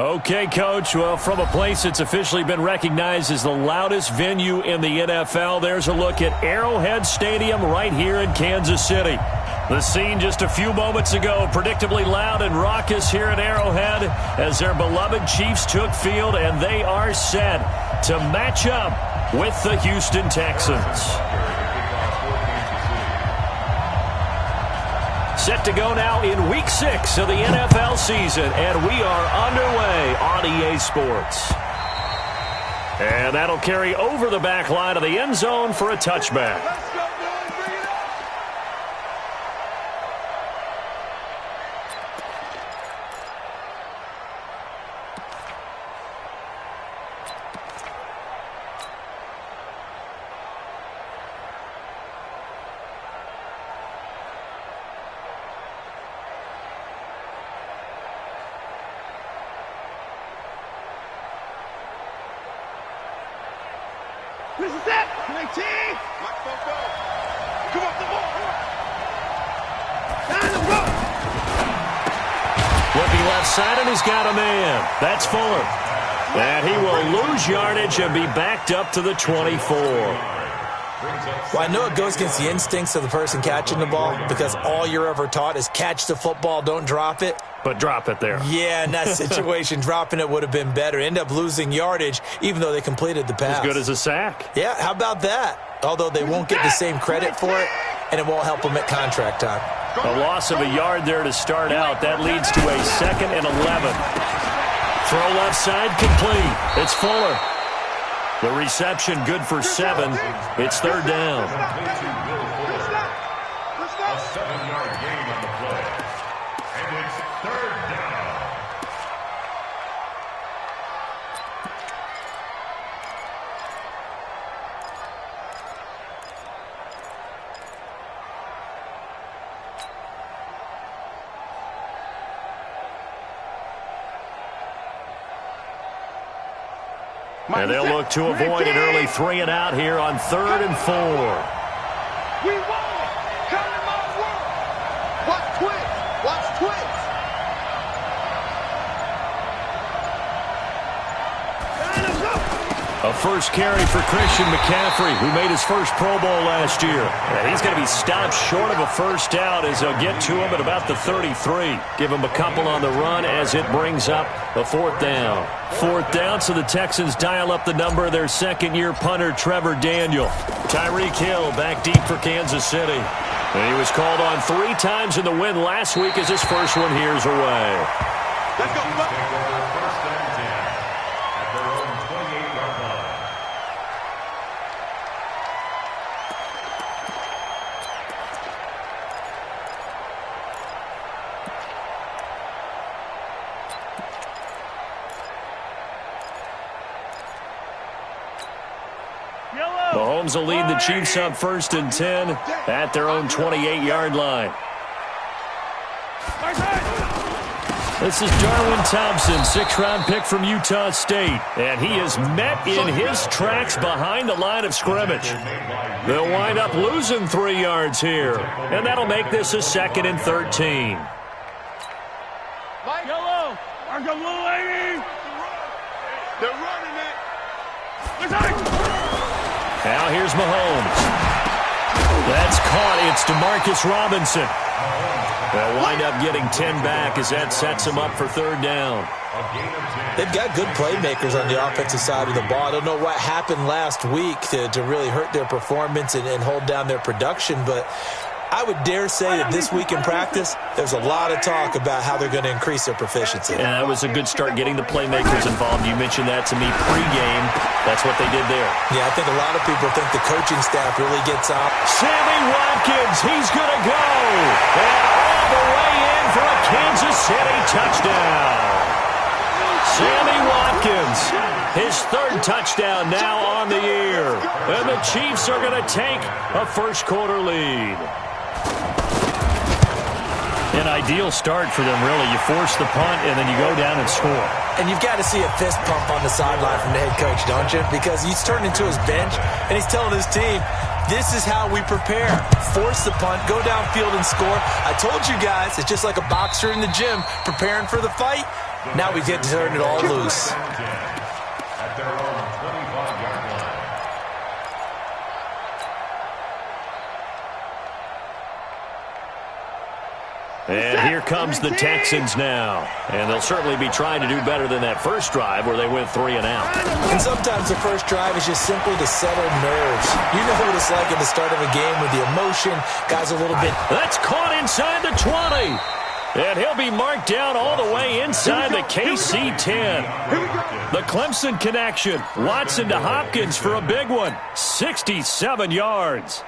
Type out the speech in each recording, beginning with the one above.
Okay, Coach. Well, from a place that's officially been recognized as the loudest venue in the NFL, there's a look at Arrowhead Stadium right here in Kansas City. The scene just a few moments ago, predictably loud and raucous here at Arrowhead as their beloved Chiefs took field, and they are set to match up with the Houston Texans. Set to go now in Week 6 of the NFL season, and we are underway on EA Sports. And that'll carry over the back line of the end zone for a touchback. This is it! 19! Come up the ball! Down the road! Looking left side, and he's got a man. That's Fuller. And he will lose yardage and be backed up to the 24. Well, I know it goes against the instincts of the person catching the ball because all you're ever taught is catch the football, don't drop it. But drop it there. Yeah, in that situation, dropping it would have been better. End up losing yardage, even though they completed the pass. As good as a sack. Yeah, how about that? Although they won't get the same credit for it, and it won't help them at contract time. A loss of a yard there to start out. That leads to a 2nd and 11. Throw left side complete. It's Fuller. The reception good for 7. It's 3rd down. A 7-yard gain on the play. And it's 3rd down. And they'll look to avoid an early 3 and out here on 3rd and 4. We won it! Count them out of work! Watch twins! Watch twins! A first carry for Christian McCaffrey, who made his first Pro Bowl last year. And he's going to be stopped short of a first down as they'll get to him at about the 33. Give him a couple on the run as it brings up a 4th down. 4th down, so the Texans dial up the number of their second-year punter, Trevor Daniel. Tyreek Hill back deep for Kansas City. And he was called on 3 times in the win last week as his first one here's away. Let's go! Mahomes will lead the Chiefs up 1st and 10 at their own 28-yard line. This is Darwin Thompson, 6th-round pick from Utah State. And he is met in his tracks behind the line of scrimmage. They'll wind up losing 3 yards here. And that'll make this a 2nd and 13. Mike, yellow! Mark a little lady! They're running it! Now here's Mahomes. That's caught. It's Demarcus Robinson. They'll wind up getting 10 back as that sets them up for 3rd down. They've got good playmakers on the offensive side of the ball. I don't know what happened last week to really hurt their performance and hold down their production, but I would dare say that this week in practice, there's a lot of talk about how they're going to increase their proficiency. And that was a good start getting the playmakers involved. You mentioned that to me pregame. That's what they did there. Yeah, I think a lot of people think the coaching staff really gets out. Sammy Watkins, he's going to go. And all the way in for a Kansas City touchdown. Sammy Watkins, his 3rd touchdown now on the year. And the Chiefs are going to take a first-quarter lead. An ideal start for them, really. You force the punt, and then you go down and score. And you've got to see a fist pump on the sideline from the head coach, don't you? Because he's turned into his bench, and he's telling his team, this is how we prepare. Force the punt, go downfield and score. I told you guys, it's just like a boxer in the gym preparing for the fight. Now we get to turn it all loose. At their own 25-yard line. And here comes the Texans now. And they'll certainly be trying to do better than that first drive where they went 3 and out. And sometimes the first drive is just simply to settle nerves. You know what it's like at the start of a game with the emotion. Guys a little bit. That's caught inside the 20. And he'll be marked down all the way inside the KC 10. The Clemson connection. Watson to Hopkins for a big one. 67 yards.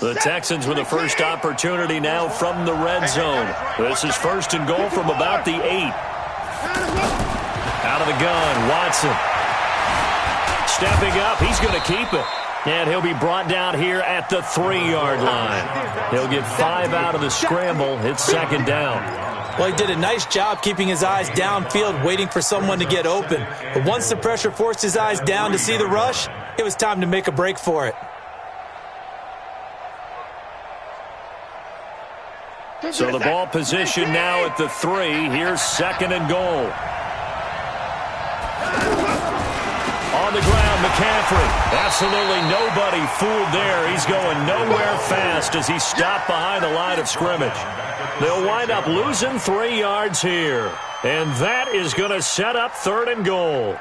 The Texans with the first opportunity now from the red zone. This is 1st and goal from about the 8. Out of the gun, Watson. Stepping up, he's going to keep it. And he'll be brought down here at the 3-yard line. He'll get 5 out of the scramble. It's 2nd down. Well, he did a nice job keeping his eyes downfield, waiting for someone to get open. But once the pressure forced his eyes down to see the rush, it was time to make a break for it. So the ball position now at the 3. Here's 2nd and goal. On the ground, McCaffrey. Absolutely nobody fooled there. He's going nowhere fast as he stopped behind the line of scrimmage. They'll wind up losing 3 yards here. And that is going to set up 3rd and goal.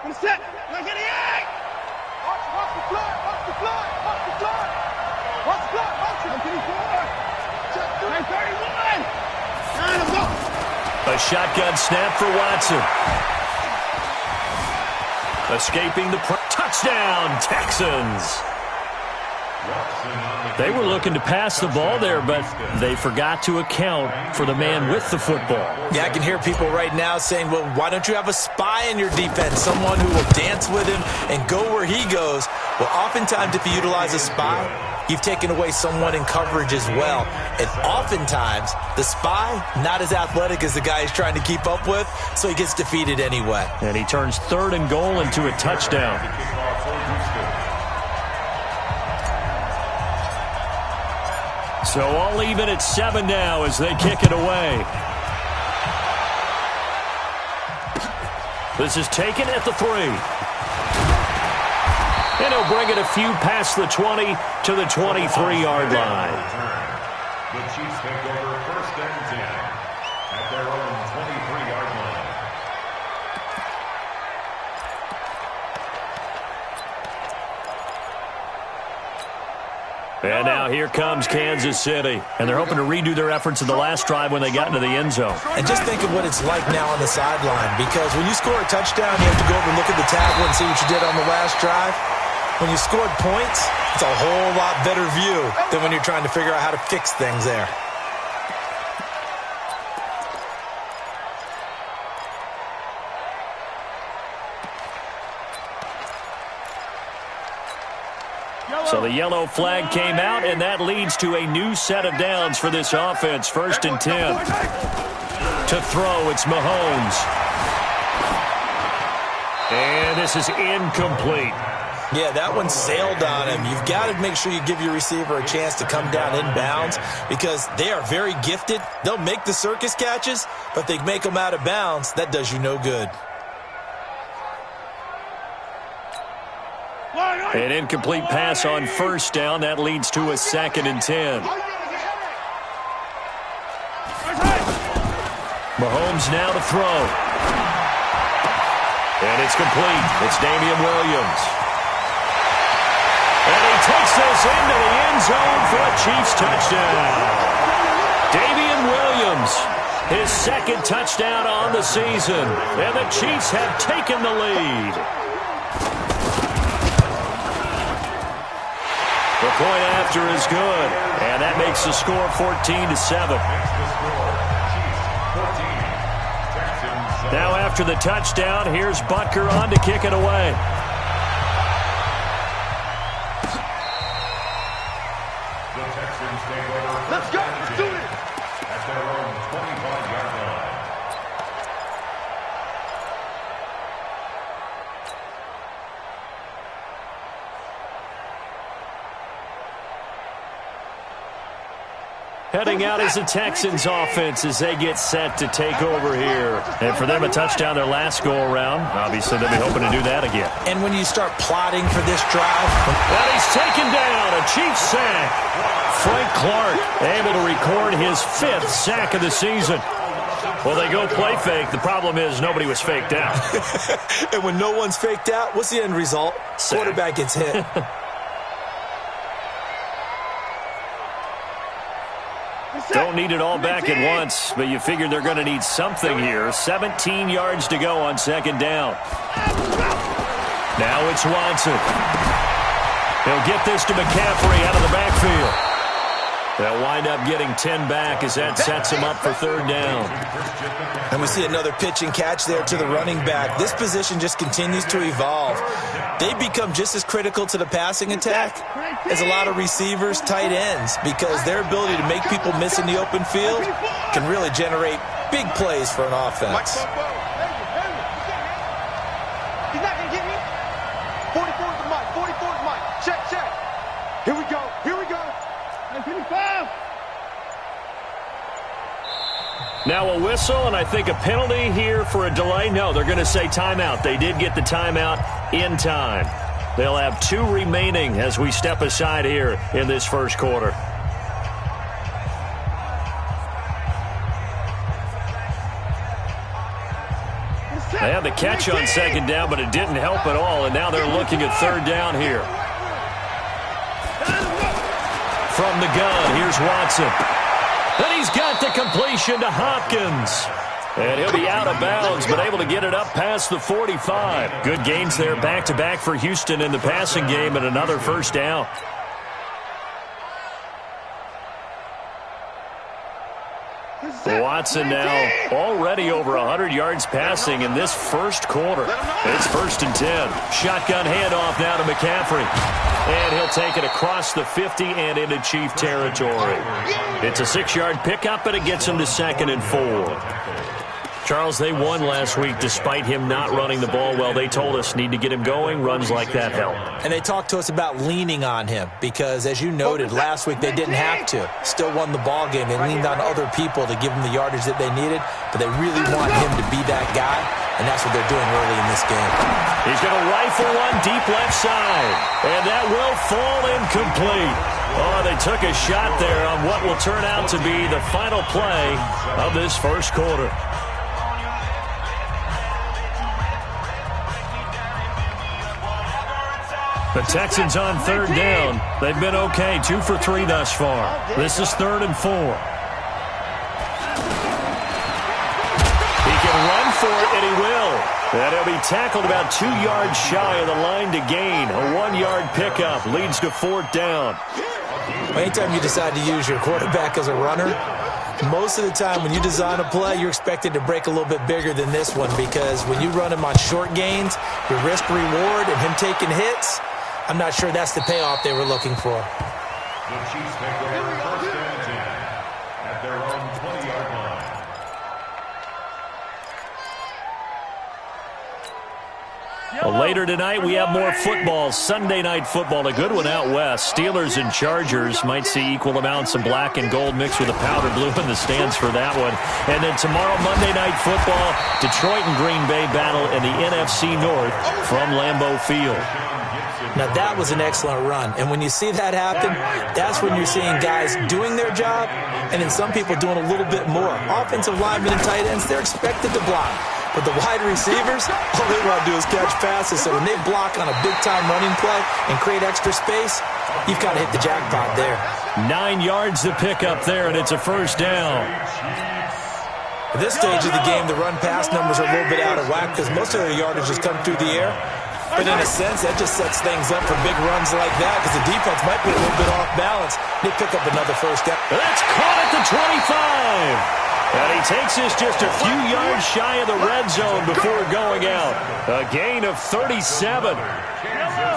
Watch the flood, watch the flood, watch the flood. Watch the flood, watch it. 31. A shotgun snap for Watson. Escaping the touchdown, Texans. They were looking to pass the ball there, but they forgot to account for the man with the football. Yeah, I can hear people right now saying, well, why don't you have a spy in your defense, someone who will dance with him and go where he goes? Well, oftentimes if you utilize a spy, you've taken away someone in coverage as well. And oftentimes, the spy, not as athletic as the guy he's trying to keep up with, so he gets defeated anyway. And he turns 3rd and goal into a touchdown. So all even at 7 now as they kick it away. This is taken at the 3. And he'll bring it a few past the 20 to the 23-yard line. The Chiefs take over 1st and 10 at their own 23-yard line. And now here comes Kansas City. And they're hoping to redo their efforts in the last drive when they got into the end zone. And just think of what it's like now on the sideline, because when you score a touchdown, you have to go over and look at the tablet and see what you did on the last drive. When you scored points, it's a whole lot better view than when you're trying to figure out how to fix things there. So the yellow flag came out, and that leads to a new set of downs for this offense. 1st and 10. To throw, it's Mahomes. And this is incomplete. Yeah, that one sailed on him. You've got to make sure you give your receiver a chance to come down inbounds because they are very gifted. They'll make the circus catches, but they make them out of bounds. That does you no good. An incomplete pass on 1st down. That leads to a 2nd and 10. Mahomes now to throw. And it's complete. It's Damian Williams. And he takes this into the end zone for a Chiefs touchdown. Damian Williams, his 2nd touchdown on the season. And the Chiefs have taken the lead. The point after is good, and that makes the score 14-7. Now after the touchdown, here's Butker on to kick it away. The Texans take over. Let's go. Let's do it. At their own 25-yard line. Heading out as the Texans offense as they get set to take over here. And for them, a touchdown their last go-around. Obviously, they'll be hoping to do that again. And when you start plotting for this drive. And he's taken down, a Chiefs sack. Frank Clark able to record his 5th sack of the season. Well, they go play fake. The problem is nobody was faked out. And when no one's faked out, what's the end result? Sack. Quarterback gets hit. Don't need it all back at once, but you figure they're going to need something here. 17 yards to go on 2nd down. Now it's Watson. He'll get this to McCaffrey out of the backfield. They'll wind up getting 10 back as that sets him up for 3rd down. And we see another pitch and catch there to the running back. This position just continues to evolve. They become just as critical to the passing attack as a lot of receivers, tight ends, because their ability to make people miss in the open field can really generate big plays for an offense. He's not going to get me. 44 is the mic. 44 is the mic. Check, check. Here we go. Here we go. 25. Now a whistle, and I think a penalty here for a delay. No, they're going to say timeout. They did get the timeout in time. They'll have 2 remaining as we step aside here in this first quarter. They had the catch on 2nd down, but it didn't help at all, and now they're looking at 3rd down here. From the gun, here's Watson. And he's got the completion to Hopkins. And he'll be out of bounds, but able to get it up past the 45. Good gains there back-to-back for Houston in the passing game and another 1st down. Watson now already over 100 yards passing in this first quarter. It's 1st and 10. Shotgun handoff now to McCaffrey. And he'll take it across the 50 and into Chief territory. It's a 6-yard pickup, but it gets him to 2nd and 4. Charles, they won last week despite him not running the ball well. They told us need to get him going. Runs like that help. And they talked to us about leaning on him because, as you noted, last week they didn't have to. Still won the ball game. They leaned on other people to give them the yardage that they needed, but they really want him to be that guy, and that's what they're doing early in this game. He's going to rifle one deep left side, and that will fall incomplete. Oh, they took a shot there on what will turn out to be the final play of this first quarter. The Texans on 3rd down. They've been okay, 2 for 3 thus far. This is 3rd and 4. He can run for it, and he will. And he'll be tackled about 2 yards shy of the line to gain. A 1-yard pickup leads to 4th down. Anytime you decide to use your quarterback as a runner, most of the time when you design a play, you're expected to break a little bit bigger than this one because when you run him on short gains, your risk-reward and him taking hits, I'm not sure that's the payoff they were looking for. The Chiefs take over 1st and 10 at their own 20-yard line. Well, later tonight, we have more football. Sunday night football, a good one out west. Steelers and Chargers might see equal amounts of black and gold mixed with a powder blue in the stands for that one. And then tomorrow, Monday night football, Detroit and Green Bay battle in the NFC North from Lambeau Field. Now, that was an excellent run. And when you see that happen, that's when you're seeing guys doing their job and then some people doing a little bit more. Offensive linemen and tight ends, they're expected to block. But the wide receivers, all they want to do is catch passes. So when they block on a big-time running play and create extra space, you've got to hit the jackpot there. 9 yards to pick up there, and it's a 1st down. At this stage of the game, the run-pass numbers are a little bit out of whack because most of their yardage has come through the air. But in a sense, that just sets things up for big runs like that because the defense might be a little bit off balance. They pick up another 1st down. That's caught at the 25. And he takes this just a few yards shy of the red zone before going out. A gain of 37.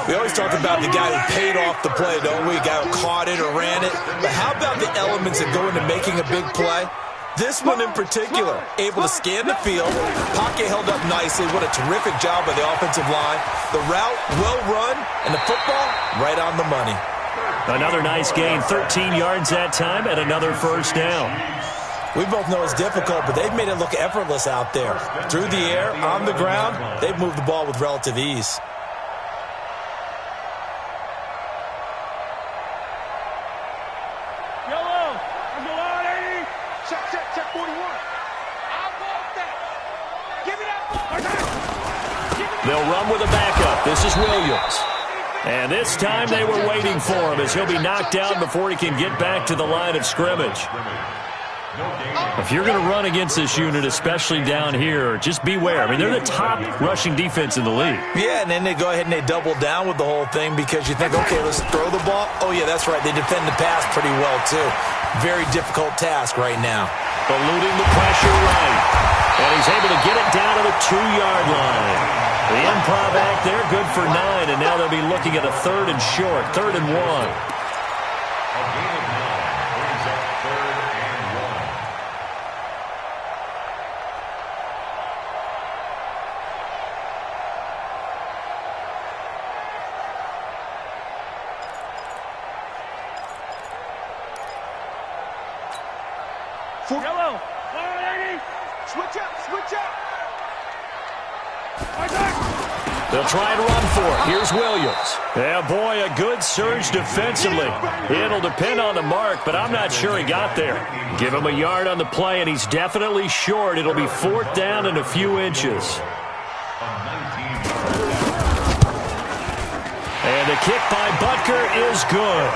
We always talk about the guy who paid off the play, don't we? The guy who caught it or ran it. But how about the elements that go into making a big play? This one in particular, able to scan the field. Pocket held up nicely. What a terrific job by the offensive line. The route, well run, and the football, right on the money. Another nice gain, 13 yards that time, and another first down. We both know it's difficult, but they've made it look effortless out there. Through the air, on the ground, they've moved the ball with relative ease. Check 41. I want that. Give me that. They'll run with a backup. This is Williams. And this time they were waiting for him as he'll be knocked down before he can get back to the line of scrimmage. If you're going to run against this unit, especially down here, just beware. I mean, they're the top rushing defense in the league. Yeah, and then they go ahead and they double down with the whole thing because you think, okay, let's throw the ball. Oh, yeah, that's right. They defend the pass pretty well, too. Very difficult task right now. Eluding the pressure right. And he's able to get it down to the 2-yard line. The improv act there, good for 9, and now they'll be looking at a 3rd and short, 3rd and 1. A gain of 9 brings up 3rd and 1. Yellow. Switch up. They'll try and run for it. Here's Williams. Yeah, boy, a good surge defensively. It'll depend on the mark, but I'm not sure he got there. Give him a yard on the play, and he's definitely short. It'll be 4th down and a few inches. And the kick by Butker is good.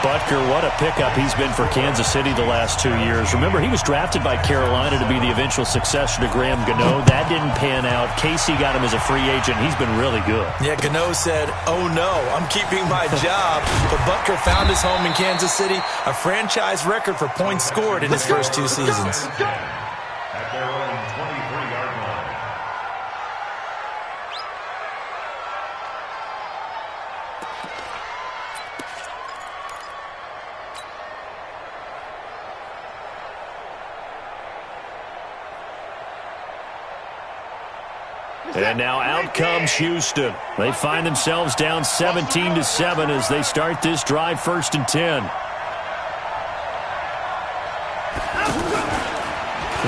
Butker, what a pickup he's been for Kansas City the last 2 years. Remember, he was drafted by Carolina to be the eventual successor to Graham Gano. That didn't pan out. Casey got him as a free agent. He's been really good. Yeah, Gano said, oh, no, I'm keeping my job. But Butker found his home in Kansas City, a franchise record for points scored in his first 2 seasons. At their own 23-yard line. And now out comes Houston. They find themselves down 17-7 as they start this drive, 1st and 10.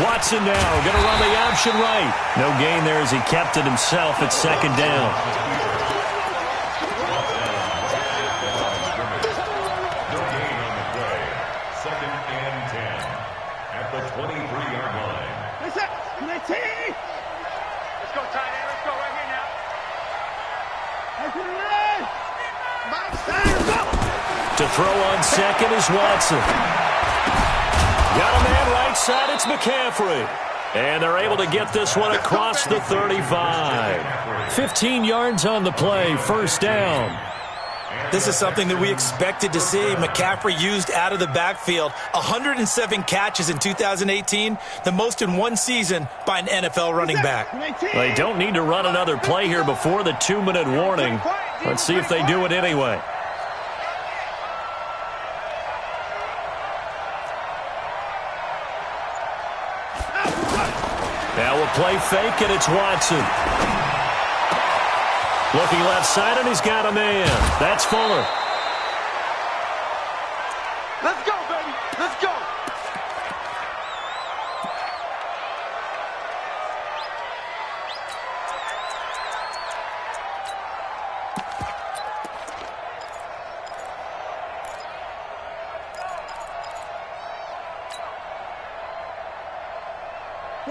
Watson now going to run the option right. No gain there as he kept it himself at 2nd down. No gain on the play. 2nd and 10 at the 23-yard line. Let's go, tight end. Let's go right here now. To throw on 2nd is Watson. Got a man right side. It's McCaffrey. And they're able to get this one across the 35. 15 yards on the play. 1st down. This is something that we expected to see. McCaffrey used out of the backfield. 107 catches in 2018, the most in one season by an NFL running back. They don't need to run another play here before the 2-minute warning. Let's see if they do it anyway. Now we'll play fake, and it's Watson. Looking left side, and he's got a man. That's Fuller. Let's go, baby. Let's go.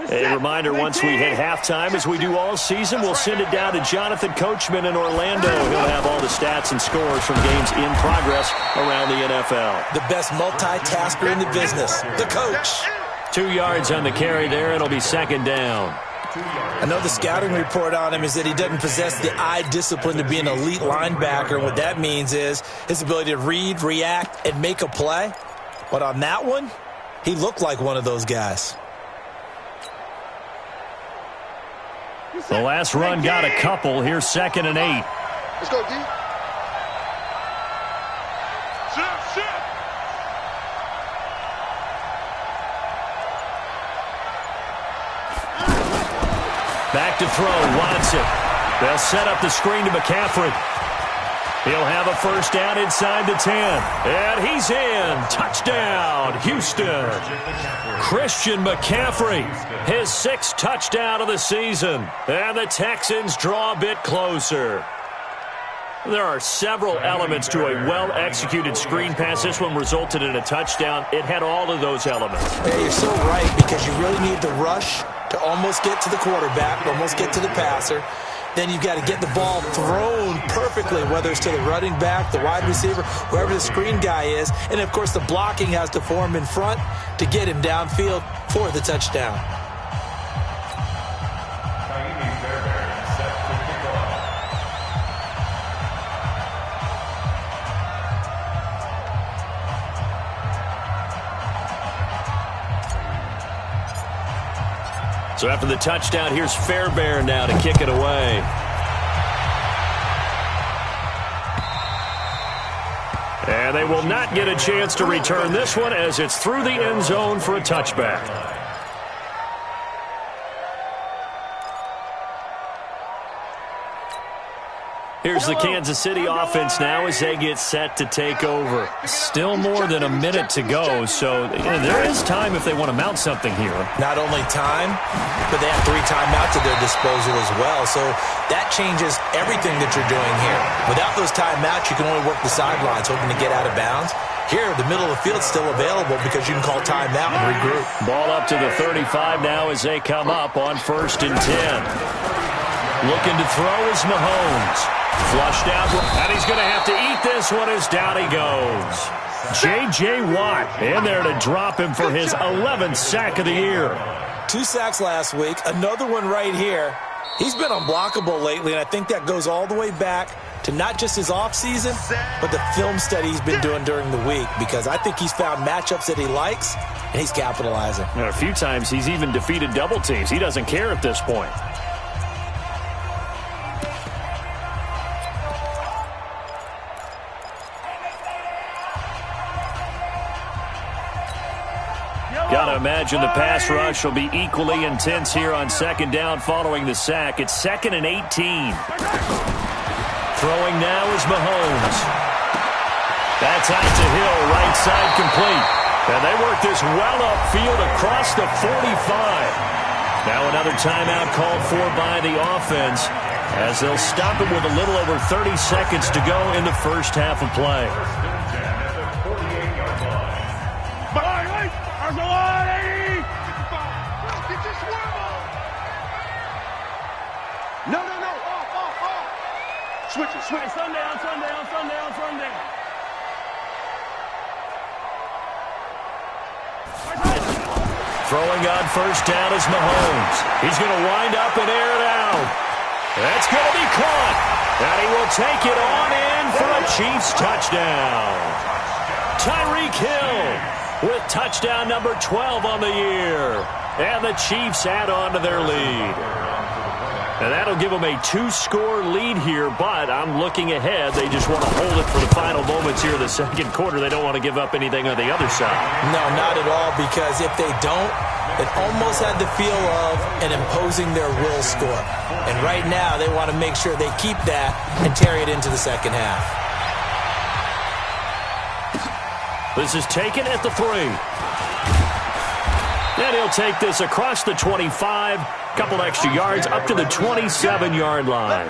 A reminder, once we hit halftime, as we do all season, we'll send it down to Jonathan Coachman in Orlando. He'll have all the stats and scores from games in progress around the NFL. The best multitasker in the business, the coach. 2 yards on the carry there, and it'll be 2nd down. I know the scouting report on him is that he doesn't possess the eye discipline to be an elite linebacker. And what that means is his ability to read, react, and make a play. But on that one, he looked like one of those guys. The last run got a couple. Here's 2nd and 8. Let's go, D. Shit. Back to throw, Watson. They'll set up the screen to McCaffrey. He'll have a first down inside the 10. And he's in. Touchdown, Houston. Christian McCaffrey, his 6th touchdown of the season. And the Texans draw a bit closer. There are several elements to a well-executed screen pass. This one resulted in a touchdown. It had all of those elements. Yeah, you're so right, because you really need the rush to almost get to the quarterback, almost get to the passer. Then you've got to get the ball thrown perfectly, whether it's to the running back, the wide receiver, whoever the screen guy is. And, of course, the blocking has to form in front to get him downfield for the touchdown. So after the touchdown, here's Fairbairn now to kick it away. And they will not get a chance to return this one as it's through the end zone for a touchback. Here's the Kansas City offense now as they get set to take over. Still more than a minute to go, so there is time if they want to mount something here. Not only time, but they have 3 timeouts at their disposal as well. So that changes everything that you're doing here. Without those timeouts, you can only work the sidelines, hoping to get out of bounds. Here, the middle of the field's still available because you can call timeout and regroup. Ball up to the 35 now as they come up on 1st and 10. Looking to throw is Mahomes. Flushed out, and he's going to have to eat this one as down he goes. J.J. Watt in there to drop him for his 11th sack of the year. 2 sacks last week, another one right here. He's been unblockable lately, and I think that goes all the way back to not just his offseason, but the film study he's been doing during the week, because I think he's found matchups that he likes, and he's capitalizing. And a few times he's even defeated double teams. He doesn't care at this point. Got to imagine the pass rush will be equally intense here on 2nd down following the sack. It's 2nd and 18. Throwing now is Mahomes. That's out to Hill, right side complete. And they work this well upfield across the 45. Now another timeout called for by the offense as they'll stop it with a little over 30 seconds to go in the first half of play. Switch it. Sundown. Throwing on 1st down is Mahomes. He's going to wind up and air it out. That's going to be caught. And he will take it on in for a Chiefs touchdown. Tyreek Hill with touchdown number 12 on the year. And the Chiefs add on to their lead. And that'll give them a 2-score lead here, but I'm looking ahead. They just want to hold it for the final moments here in the 2nd quarter. They don't want to give up anything on the other side. No, not at all, because if they don't, it almost had the feel of an imposing their will score. And right now, they want to make sure they keep that and carry it into the 2nd half. This is taken at the 3. And he'll take this across the 25. Couple extra yards up to the 27-yard line.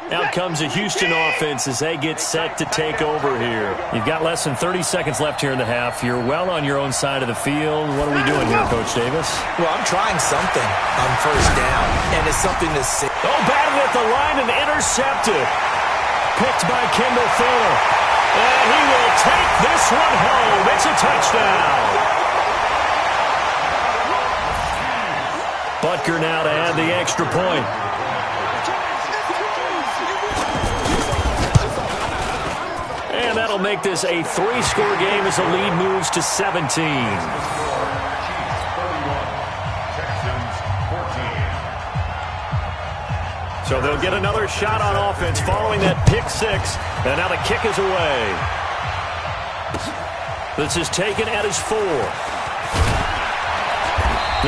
Out comes a Houston offense as they get set to take over here. You've got less than 30 seconds left here in the half. You're well on your own side of the field. What are we doing here, Coach Davis? Well, I'm trying something on 1st down, and it's something to see. Oh, batted at the line and intercepted. Picked by Kendall Fuller. And he will take this one home. It's a touchdown. Butker now to add the extra point. And that'll make this a 3-score game as the lead moves to 17. So they'll get another shot on offense following that pick six. And now the kick is away. This is taken at his 4.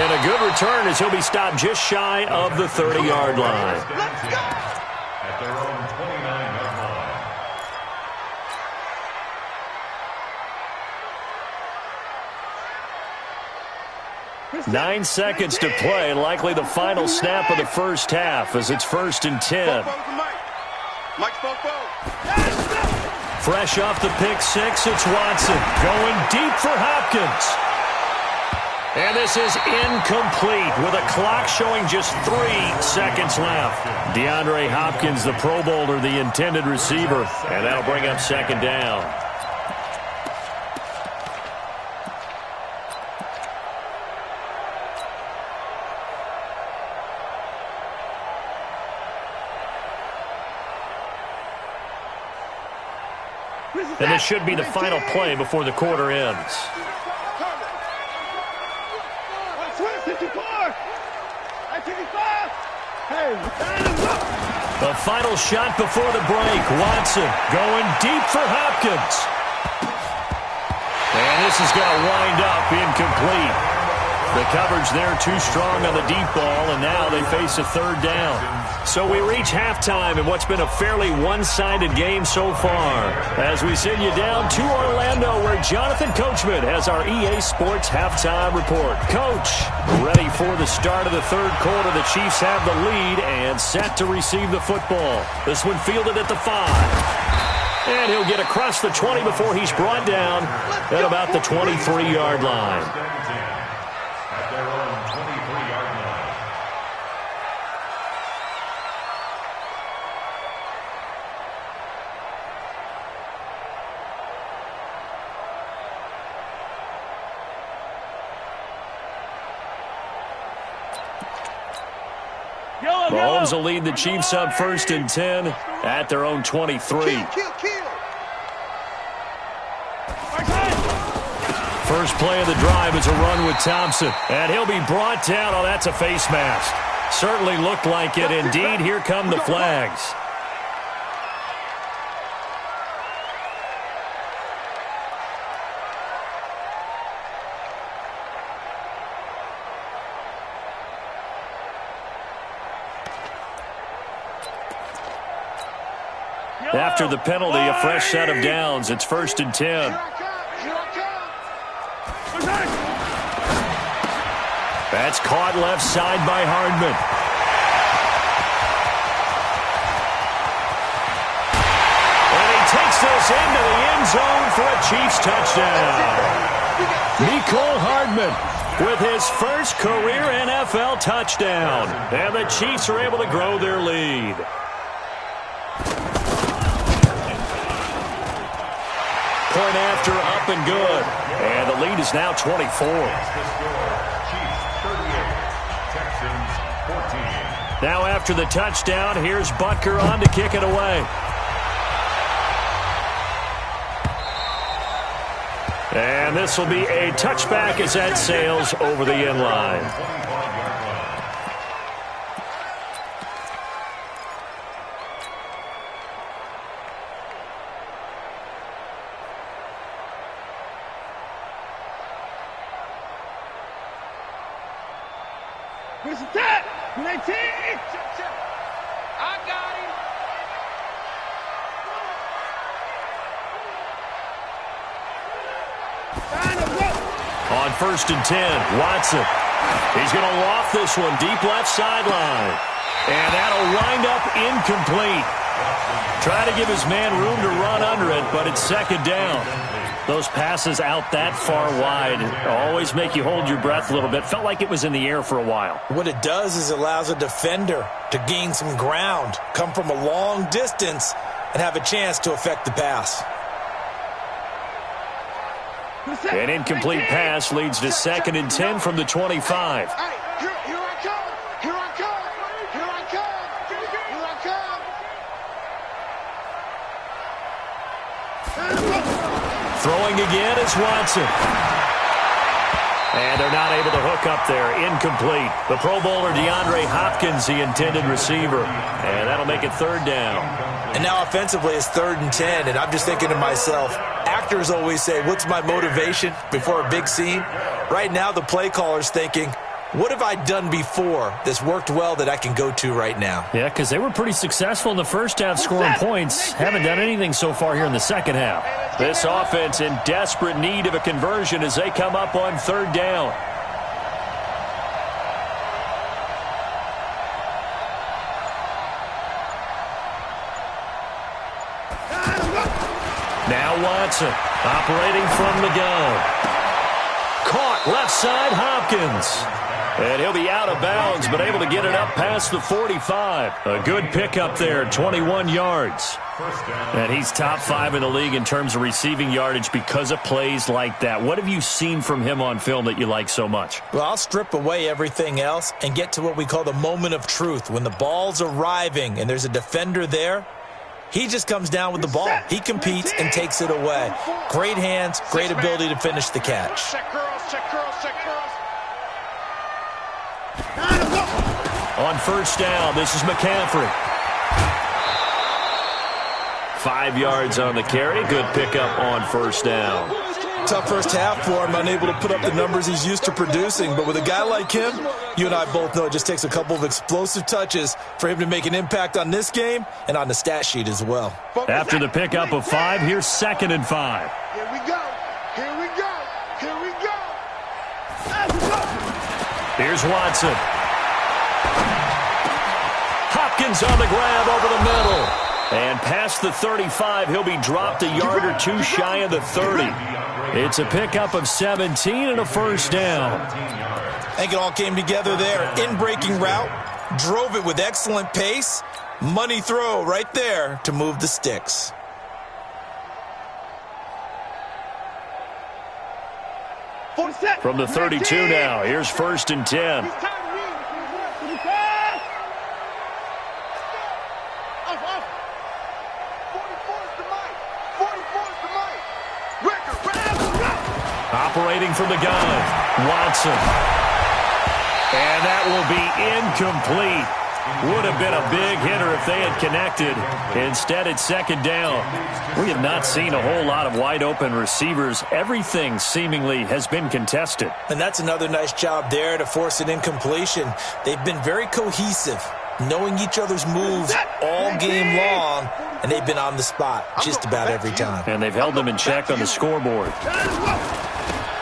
And a good return as he'll be stopped just shy of the 30-yard line. Let's go! At their own 29-yard line. 9 seconds to play, likely the final snap of the first half as it's 1st and 10. Fresh off the pick six, it's Watson going deep for Hopkins. And this is incomplete with a clock showing just 3 seconds left. DeAndre Hopkins, the Pro Bowler, the intended receiver, and that'll bring up 2nd down. And this should be the final play before the quarter ends. The final shot before the break. Watson going deep for Hopkins. And this is going to wind up incomplete. The coverage there too strong on the deep ball, and now they face a 3rd down. So we reach halftime in what's been a fairly one-sided game so far. As we send you down to Orlando, where Jonathan Coachman has our EA Sports halftime report. Coach, ready for the start of the 3rd quarter. The Chiefs have the lead and set to receive the football. This one fielded at the 5. And he'll get across the 20 before he's brought down at about the 23-yard line. Mahomes will lead the Chiefs up 1st and 10 at their own 23. First play of the drive is a run with Thompson. And he'll be brought down. Oh, that's a face mask. Certainly looked like it. Indeed, here come the flags. After the penalty, a fresh set of downs. It's 1st and 10. That's caught left side by Hardman. And he takes this into the end zone for a Chiefs touchdown. Mecole Hardman with his first career NFL touchdown. And the Chiefs are able to grow their lead. Point after, up and good. And the lead is now 24. Now after the touchdown, here's Butker on to kick it away. And this will be a touchback as that sails over the end line. I got him. On 1st and 10, Watson. He's going to loft this one deep left sideline. And that'll wind up incomplete. Try to give his man room to run under it, but it's 2nd down. Those passes out that far wide always make you hold your breath a little bit. Felt like it was in the air for a while. What it does is it allows a defender to gain some ground, come from a long distance, and have a chance to affect the pass. An incomplete pass leads to 2nd and 10 from the 25. Here I come. Here I come. Here I come. Here I come. Throwing again is Watson. And they're not able to hook up there. Incomplete. The Pro Bowler DeAndre Hopkins, the intended receiver. And that'll make it third down. And now offensively it's 3rd and 10, and I'm just thinking to myself, actors always say, what's my motivation before a big scene? Right now the play caller's thinking, what have I done before that's worked well that I can go to right now? Yeah, because they were pretty successful in the first half scoring points. Haven't done anything so far here in the second half. This offense in desperate need of a conversion as they come up on 3rd down. Now Watson operating from the gun. Caught left side Hopkins. And he'll be out of bounds, but able to get it up past the 45. A good pickup there, 21 yards. And he's top 5 in the league in terms of receiving yardage because of plays like that. What have you seen from him on film that you like so much? Well, I'll strip away everything else and get to what we call the moment of truth. When the ball's arriving and there's a defender there, he just comes down with the ball. He competes and takes it away. Great hands, great ability to finish the catch. Check girls, check girls, check girls. On 1st down, this is McCaffrey. 5 yards on the carry. Good pickup on 1st down. Tough first half for him, unable to put up the numbers he's used to producing. But with a guy like him, you and I both know it just takes a couple of explosive touches for him to make an impact on this game and on the stat sheet as well. After the pickup of 5, here's 2nd and 5. Here we go. Here we go. Here we go. Here's Watson. Hopkins on the grab over the middle. And past the 35, he'll be dropped a yard or two shy of the 30. It's a pickup of 17 and a 1st down. I think it all came together there. In-breaking route, drove it with excellent pace. Money throw right there to move the sticks. From the 32 now, here's 1st and 10. Operating from the gun, Watson. And that will be incomplete. Would have been a big hitter if they had connected. Instead, it's 2nd down. We have not seen a whole lot of wide-open receivers. Everything seemingly has been contested. And that's another nice job there to force an incompletion. They've been very cohesive, knowing each other's moves all game long, and they've been on the spot just about every time. And they've held them in check on the scoreboard.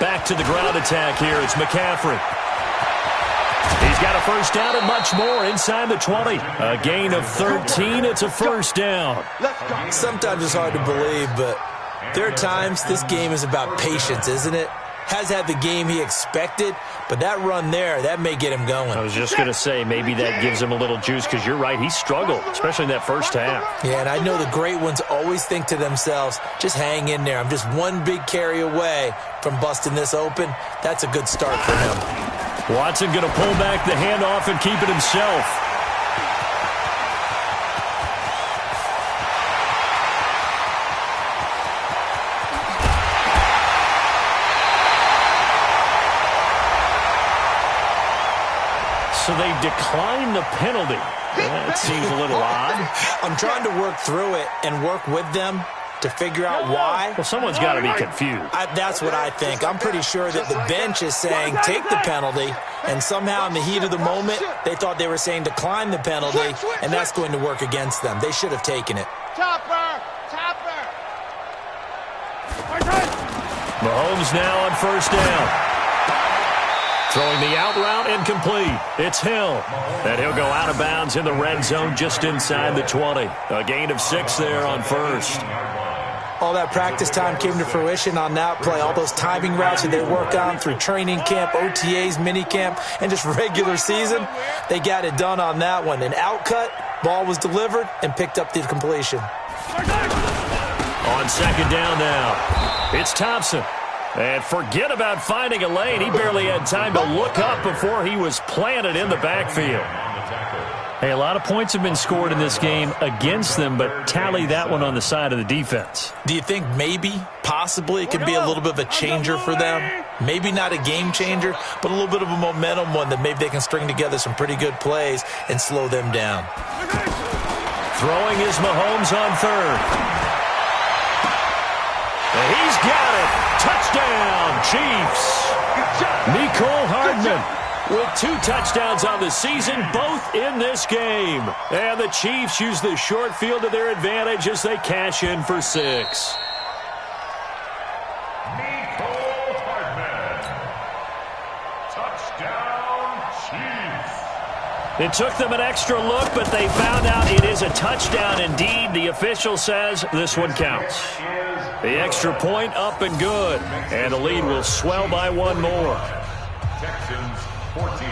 Back to the ground attack here. It's McCaffrey. He's got a 1st down and much more inside the 20. A gain of 13. It's a 1st down. Sometimes it's hard to believe, but there are times this game is about patience, isn't it? Has had the game he expected, but that run there, that may get him going. I was just going to say, maybe that gives him a little juice because you're right, he struggled, especially in that 1st half. Yeah, and I know the great ones always think to themselves, just hang in there. I'm just one big carry away from busting this open. That's a good start for him. Watson going to pull back the handoff and keep it himself. So they decline the penalty. That seems a little odd. I'm trying to work through it and work with them to figure out why. Well, someone's got to be confused. That's what I think. I'm pretty sure that the bench is saying take the penalty, and somehow in the heat of the moment, they thought they were saying decline the penalty, and that's going to work against them. They should have taken it. Chopper! Chopper! Mahomes now on 1st down. Throwing the out route incomplete. It's Hill. And he'll go out of bounds in the red zone just inside the 20. A gain of 6 there on 1st. All that practice time came to fruition on that play. All those timing routes that they work on through training camp, OTAs, minicamp, and just regular season, they got it done on that one. An outcut, ball was delivered, and picked up the completion. On 2nd down now, it's Thompson. And forget about finding a lane. He barely had time to look up before he was planted in the backfield. Hey, a lot of points have been scored in this game against them, but tally that one on the side of the defense. Do you think maybe, possibly, it could be a little bit of a changer for them? Maybe not a game changer, but a little bit of a momentum one that maybe they can string together some pretty good plays and slow them down. Throwing is Mahomes on third. And he's got it. Touchdown, Chiefs. Mecole Hardman with 2 touchdowns on the season, both in this game. And the Chiefs use the short field to their advantage as they cash in for 6. Mecole Hardman. Touchdown, Chiefs. It took them an extra look, but they found out it is a touchdown indeed. The official says this one counts. The extra point up and good. And the lead will swell by 1 more. Texans 14.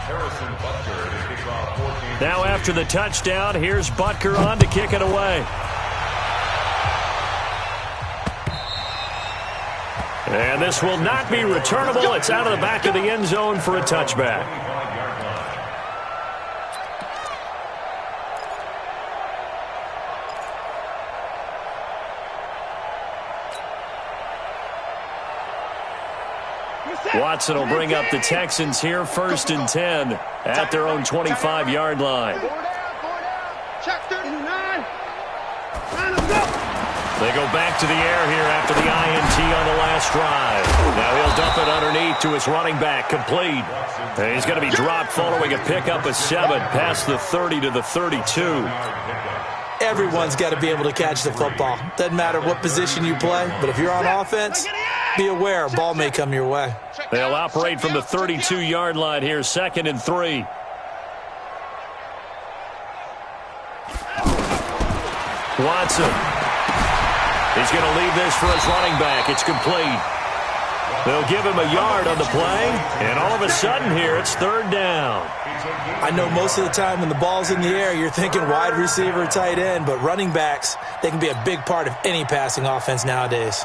Harrison Butker to kick off 14. Now after the touchdown, here's Butker on to kick it away. And this will not be returnable. It's out of the back of the end zone for a touchback. Watson will bring up the Texans here, 1st and 10 at their own 25-yard line. Check 39. They go back to the air here after the INT on the last drive. Now he'll dump it underneath to his running back, complete. And he's going to be dropped following a pickup of 7 past the 30 to the 32. Everyone's got to be able to catch the football. Doesn't matter what position you play, but if you're on offense, be aware a ball may come your way. They'll operate from the 32-yard line here, 2nd and 3. Watson. He's going to leave this for his running back. It's complete. They'll give him a yard on the play, and all of a sudden here, it's 3rd down. I know most of the time when the ball's in the air, you're thinking wide receiver, tight end, but running backs, they can be a big part of any passing offense nowadays.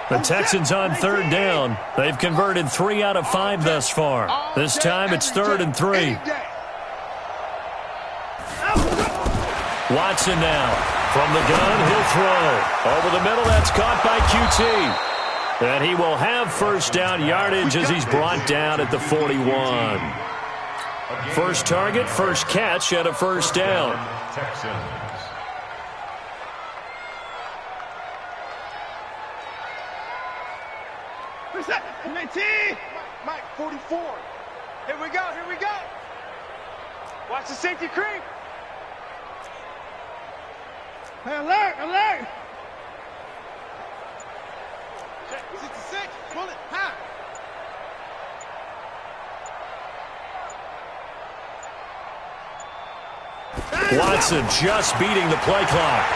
The Texans on 3rd down. They've converted 3 out of 5 thus far. This time it's 3rd and 3. Watson now. From the gun, he'll throw. Over the middle, that's caught by QT. And he will have 1st down yardage as he's brought down at the 41. First target, first catch, and a 1st down. Texans. Mike, 44. Here we go, here we go. Watch the safety creep. Hey, alert, alert. 66, pull it, high. Watson just beating the play clock.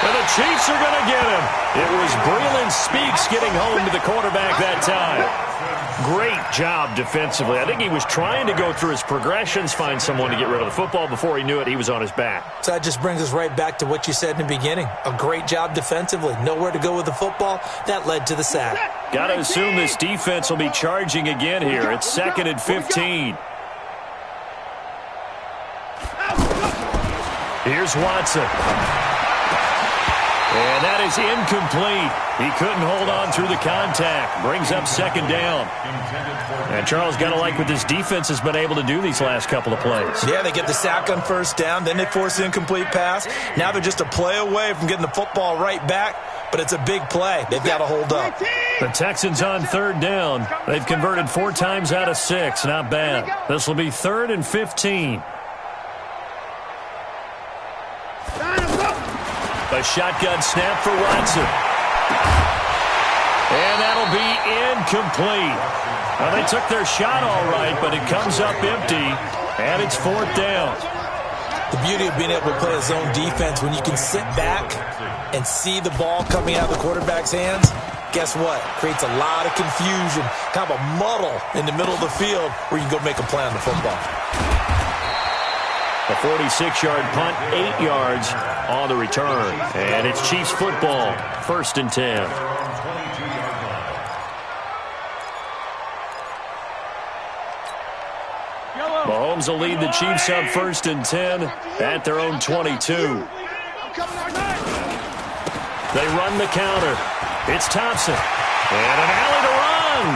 And the Chiefs are going to get him. It was Breeland Speaks getting home to the quarterback that time. Great job defensively. I think he was trying to go through his progressions, find someone to get rid of the football. Before he knew it, he was on his back. So that just brings us right back to what you said in the beginning. A great job defensively. Nowhere to go with the football. That led to the sack. Got to assume this defense will be charging again here. It's 2nd and 15. Here's Watson. And that is incomplete. He couldn't hold on through the contact. Brings up 2nd down. And Charles, got to like what this defense has been able to do these last couple of plays. Yeah, they get the sack on 1st down. Then they force an incomplete pass. Now they're just a play away from getting the football right back. But it's a big play. They've got to hold up. The Texans on 3rd down. They've converted 4 times out of 6. Not bad. This will be 3rd and 15. A shotgun snap for Watson. And that'll be incomplete. Well, they took their shot all right, but it comes up empty, and it's 4th down. The beauty of being able to play a zone defense, when you can sit back and see the ball coming out of the quarterback's hands, guess what? Creates a lot of confusion, kind of a muddle in the middle of the field where you can go make a play on the football. A 46-yard punt, 8 yards on the return. And it's Chiefs football, 1st and 10. Mahomes will lead the Chiefs up 1st and 10 at their own 22. They run the counter. It's Thompson. And an alley to run.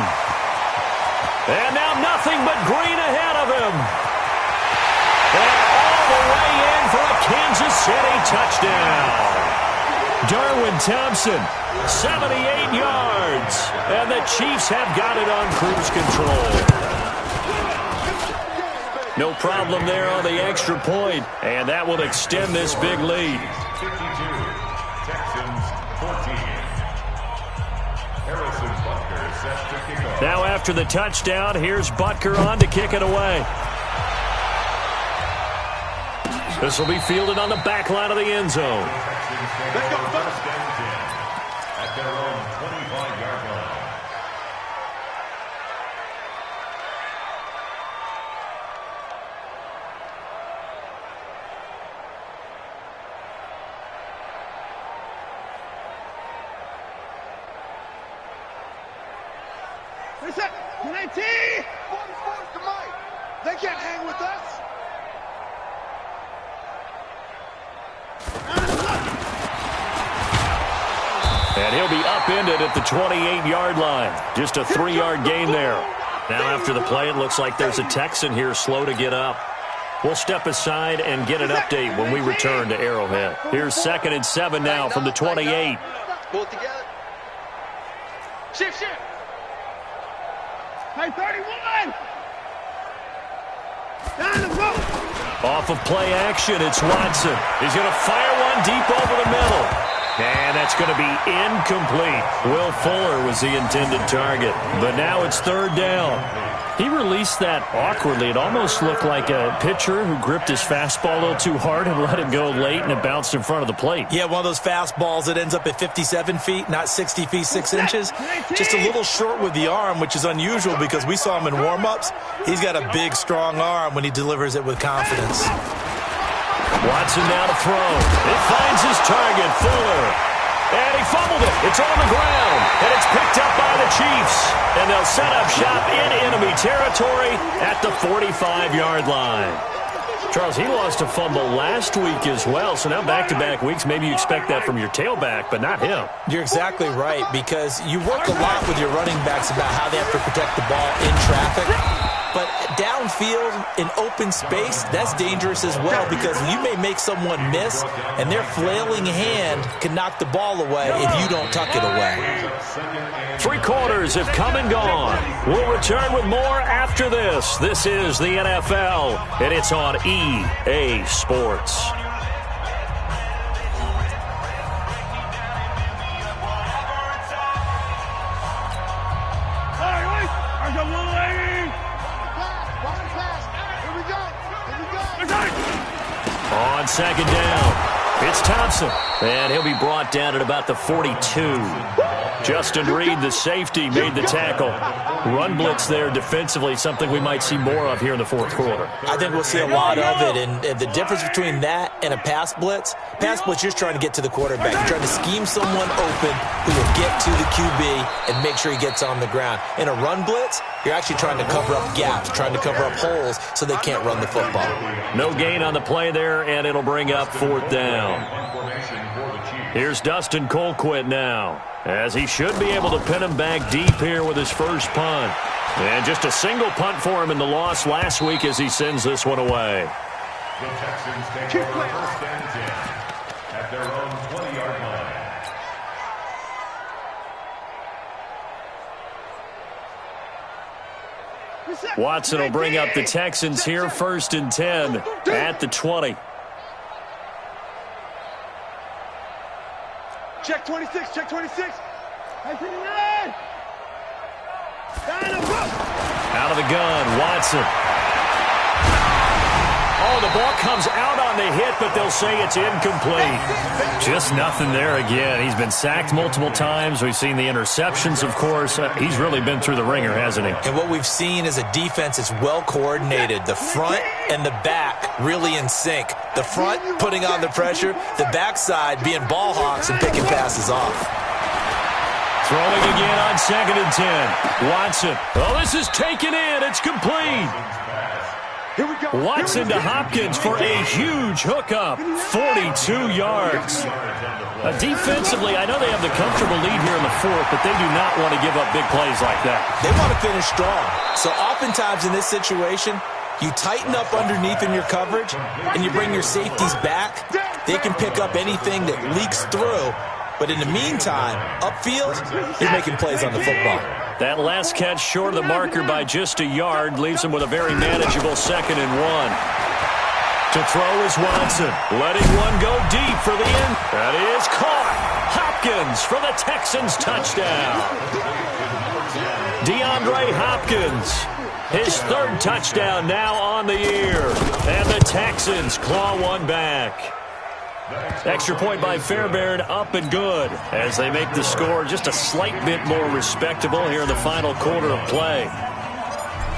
And now nothing but green ahead of him. And all the way in for a Kansas City touchdown. Darwin Thompson, 78 yards. And the Chiefs have got it on cruise control. No problem there on the extra point, and that will extend this big lead. 52, Texans 14. Harrison Butker set to kick off. Now after the touchdown, here's Butker on to kick it away. This will be fielded on the back line of the end zone. Texans take over 1st and 10 at their own 25-yard line. They can't hang with us. And he'll be upended at the 28-yard line. Just a 3-yard gain there. Now after the play, it looks like there's a Texan here slow to get up. We'll step aside and get an update when we return to Arrowhead. Here's 2nd and 7 now from the 28. Pull it together. Shift. Hey, 31. Off of play action, it's Watson. He's going to fire one deep over the middle. And that's going to be incomplete. Will Fuller was the intended target. But now it's 3rd down. He released that awkwardly. It almost looked like a pitcher who gripped his fastball a little too hard and let it go late, and it bounced in front of the plate. Yeah, one of those fastballs that ends up at 57 feet, not 60 feet, 6 inches. Just a little short with the arm, which is unusual because we saw him in warm-ups. He's got a big, strong arm when he delivers it with confidence. Watson now to throw. It finds his target, Fuller. And he fumbled it. It's on the ground. And it's picked up by the Chiefs. And they'll set up shop in enemy territory at the 45-yard line. Charles, he lost a fumble last week as well. So now back-to-back weeks, maybe you expect that from your tailback, but not him. You're exactly right, because you work a lot with your running backs about how they have to protect the ball in traffic. But downfield, in open space, that's dangerous as well, because you may make someone miss, and their flailing hand can knock the ball away if you don't tuck it away. 3 quarters have come and gone. We'll return with more after this. This is the NFL, and it's on EA Sports. On 2nd down, it's Thompson, and he'll be brought down at about the 42. Justin Reed, the safety, made the tackle. Run blitz there defensively, something we might see more of here in the 4th quarter. I think we'll see a lot of it, and the difference between that and a pass blitz, you're just trying to get to the quarterback. You're trying to scheme someone open who will get to the QB and make sure he gets on the ground. In a run blitz, you're actually trying to cover up gaps, trying to cover up holes so they can't run the football. No gain on the play there, and it'll bring up 4th down. Here's Dustin Colquitt now, as he should be able to pin him back deep here with his first punt. And just a single punt for him in the loss last week as he sends this one away. The Texans take over 1st and 10 at their own 20-yard line. Watson will bring up the Texans here, 1st and 10 at the 20. Check 26, check 26. Out of the gun, Watson. Oh, the ball comes out on the hit, but they'll say it's incomplete. Just nothing there again. He's been sacked multiple times. We've seen the interceptions, of course. He's really been through the ringer, hasn't he? And what we've seen is a defense that's well coordinated. The front and the back really in sync. The front putting on the pressure, the backside being ball hawks and picking passes off. Throwing again on 2nd and 10. Watson. Oh, this is taken in. It's complete. Watson to Hopkins for a huge hookup. 42 yards. Defensively, I know they have the comfortable lead here in the fourth, but they do not want to give up big plays like that. They want to finish strong. So oftentimes in this situation, you tighten up underneath in your coverage, and you bring your safeties back. They can pick up anything that leaks through. But in the meantime, upfield, you're making plays on the football. That last catch short of the marker by just a yard leaves him with a very manageable 2nd and 1. To throw is Watson, letting one go deep for the end. That is caught. Hopkins for the Texans touchdown. DeAndre Hopkins, his 3rd touchdown now on the year. And the Texans claw one back. Extra point by Fairbairn, up and good as they make the score just a slight bit more respectable here in the final quarter of play.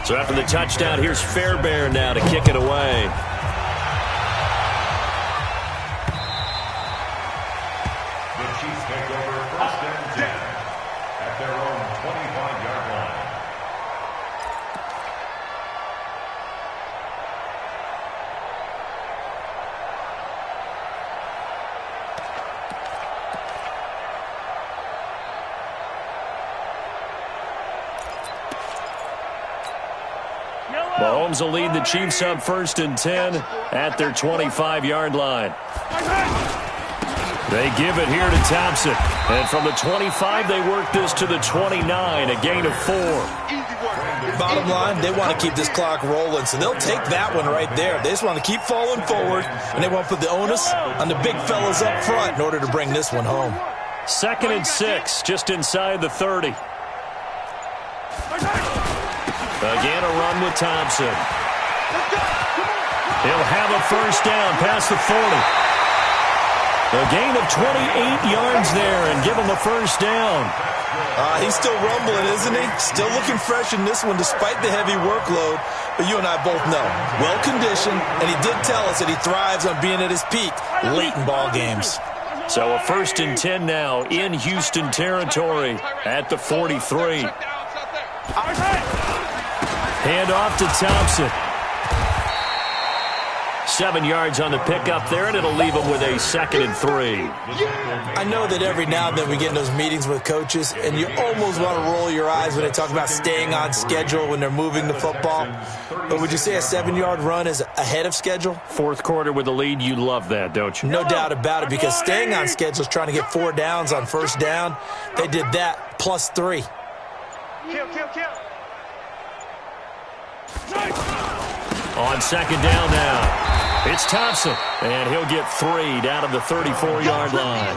So after the touchdown, here's Fairbairn now to kick it away. The Chiefs take over 1st and 10 at their own 25-yard line. Mahomes will lead the Chiefs up 1st and 10 at their 25-yard line. They give it here to Thompson. And from the 25, they work this to the 29, a gain of 4. Bottom line, they want to keep this clock rolling, so they'll take that one right there. They just want to keep falling forward, and they want to put the onus on the big fellas up front in order to bring this one home. 2nd and 6, just inside the 30. Again, a run with Thompson. He'll have a 1st down past the 40. A gain of 28 yards there and give him a 1st down. He's still rumbling, isn't he? Still looking fresh in this one despite the heavy workload. But you and I both know, well-conditioned, and he did tell us that he thrives on being at his peak late in ball games. So a 1st and 10 now in Houston territory at the 43. Hand off to Thompson. 7 yards on the pickup there, and it'll leave him with a 2nd and 3. I know that every now and then we get in those meetings with coaches, and you almost want to roll your eyes when they talk about staying on schedule when they're moving the football. But would you say a 7-yard run is ahead of schedule? Fourth quarter with the lead, you love that, don't you? No doubt about it, because staying on schedule is trying to get 4 downs on 1st down. They did that plus 3. Kill. On 2nd down now, it's Thompson, and he'll get 3 down to the 34-yard line.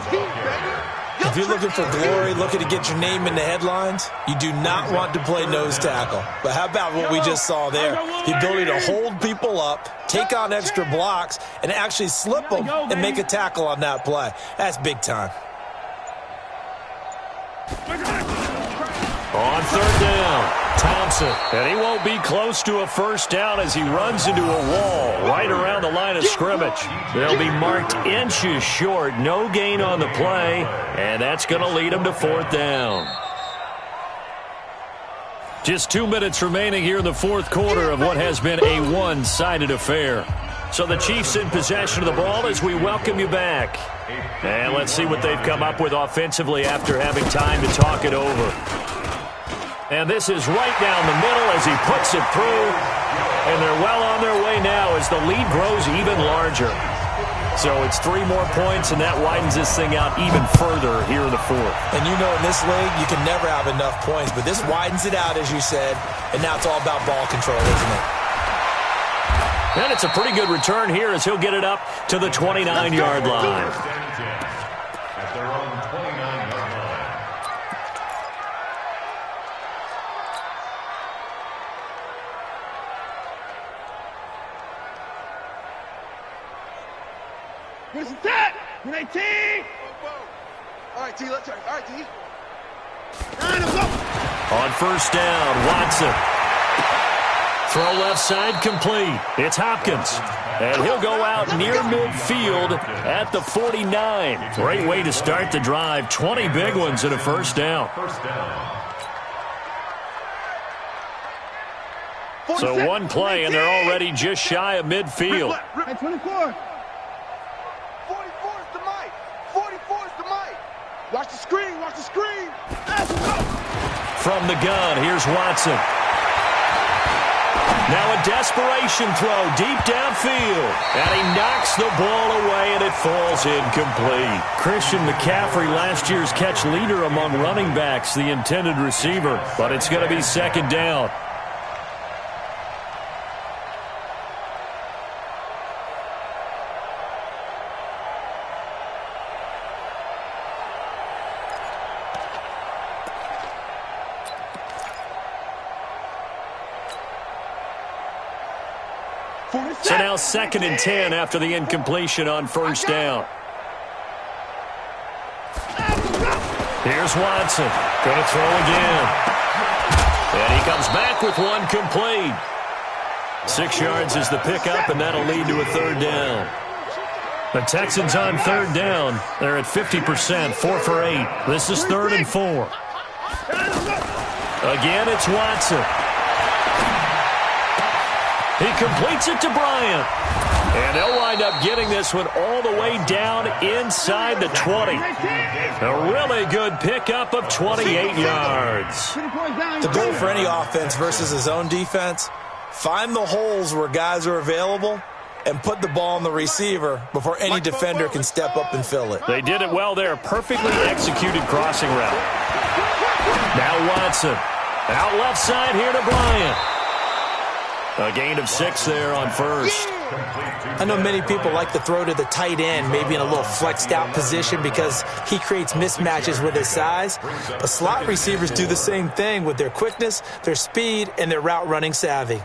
If you're looking for glory, looking to get your name in the headlines, you do not want to play nose tackle. But how about what we just saw there? The ability to hold people up, take on extra blocks, and actually slip them and make a tackle on that play. That's big time. On 3rd down, Thompson. And he won't be close to a 1st down as he runs into a wall right around the line of scrimmage. They'll be marked inches short. No gain on the play, and that's going to lead him to 4th down. Just 2 minutes remaining here in the 4th quarter of what has been a one-sided affair. So the Chiefs in possession of the ball as we welcome you back. And let's see what they've come up with offensively after having time to talk it over. And this is right down the middle as he puts it through. And they're well on their way now as the lead grows even larger. So it's 3 more points, and that widens this thing out even further here in the 4th. And you know in this league, you can never have enough points. But this widens it out, as you said. And now it's all about ball control, isn't it? And it's a pretty good return here as he'll get it up to the 29-yard line. At their own 29-yard line. 18. All right, T, let's go. All right, T. On first down, Watson. Throw left side complete. It's Hopkins. And he'll go out near midfield at the 49. Great way to start the drive. 20 big ones and a first down. So one play, and they're already just shy of midfield. 24. 44 is the mic. 44 is the mic. Watch the screen. Watch the screen. From the gun, here's Watson. Now a desperation throw deep downfield. And he knocks the ball away, and it falls incomplete. Christian McCaffrey, last year's catch leader among running backs, the intended receiver. But it's going to be second down. So now 2nd and 10 after the incompletion on first down. Here's Watson. Going to throw again. And he comes back with one complete. 6 yards is the pickup, and that'll lead to a third down. The Texans on third down. They're at 50%, 4 for 8. This is 3rd and 4. Again, it's Watson. He completes it to Bryant. And they'll wind up getting this one all the way down inside the 20. A really good pickup of 28 yards. The goal for any offense versus his own defense, find the holes where guys are available and put the ball on the receiver before any defender can step up and fill it. They did it well there. Perfectly executed crossing route. Now Watson. Out left side here to Bryant. A gain of 6 there on first. I know many people like to throw to the tight end, maybe in a little flexed out position because he creates mismatches with his size. But slot receivers do the same thing with their quickness, their speed, and their route running savvy.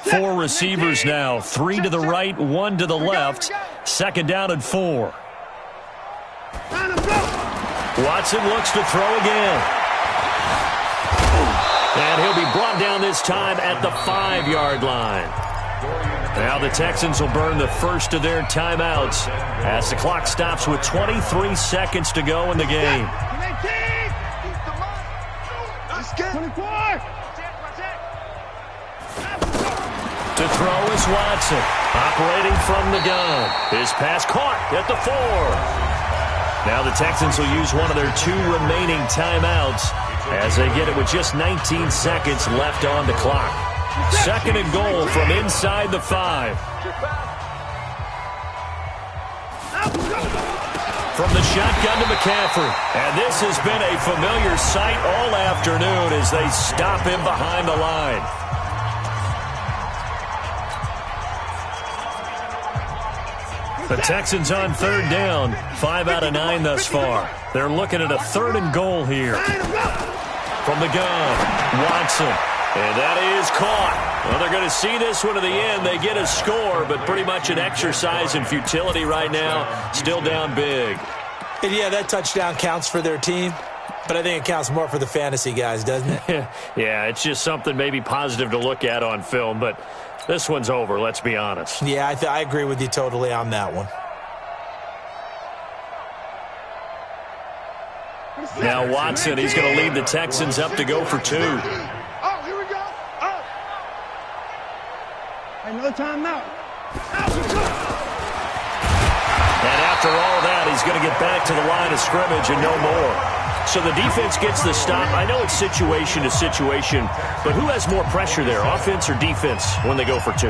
Four receivers now. 3 to the right, 1 to the left. 2nd down and 4. Watson looks to throw again. And he'll be brought down this time at the 5-yard line. Now the Texans will burn the first of their timeouts as the clock stops with 23 seconds to go in the game. To throw is Watson, operating from the gun. His pass caught at the 4. Now the Texans will use one of their 2 remaining timeouts as they get it with just 19 seconds left on the clock. 2nd and goal from inside the 5. From the shotgun to McCaffrey. And this has been a familiar sight all afternoon as they stop him behind the line. The Texans on 3rd down, 5 out of 9 thus far. They're looking at a 3rd and goal here. From the gun, Watson. And that is caught. Well, they're going to see this one to the end. They get a score, but pretty much an exercise in futility right now. Still down big. And yeah, that touchdown counts for their team, but I think it counts more for the fantasy guys, doesn't it? Yeah, it's just something maybe positive to look at on film, but this one's over, let's be honest. Yeah, I agree with you totally on that one. Now Watson, he's going to lead the Texans up to go for 2. Oh, here we go. Oh. Another timeout. And after all that, he's going to get back to the line of scrimmage and no more. So the defense gets the stop. I know it's situation to situation, but who has more pressure there, offense or defense, when they go for 2?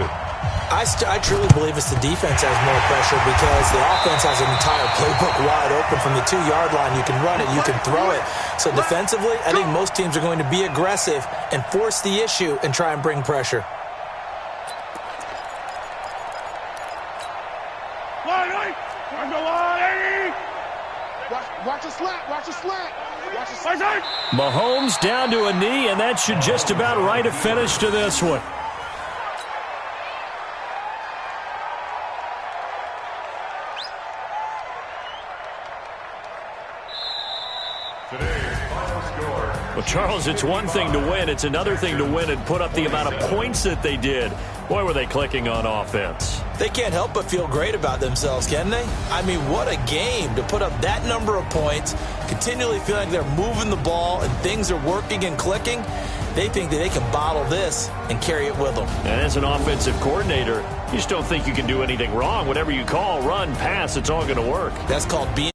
I truly believe it's the defense has more pressure because the offense has an entire playbook wide open from the 2-yard line. You can run it, you can throw it. So defensively, I think most teams are going to be aggressive and force the issue and try and bring pressure. Watch a slant. Watch a slant. Watch a slant. Mahomes down to a knee, and that should just about write a finish to this one. Well, Charles, it's one thing to win. It's another thing to win and put up the amount of points that they did. Boy, were they clicking on offense. They can't help but feel great about themselves, can they? I mean, what a game to put up that number of points, continually feeling like they're moving the ball and things are working and clicking. They think that they can bottle this and carry it with them. And as an offensive coordinator, you just don't think you can do anything wrong. Whatever you call, run, pass, it's all going to work. That's called being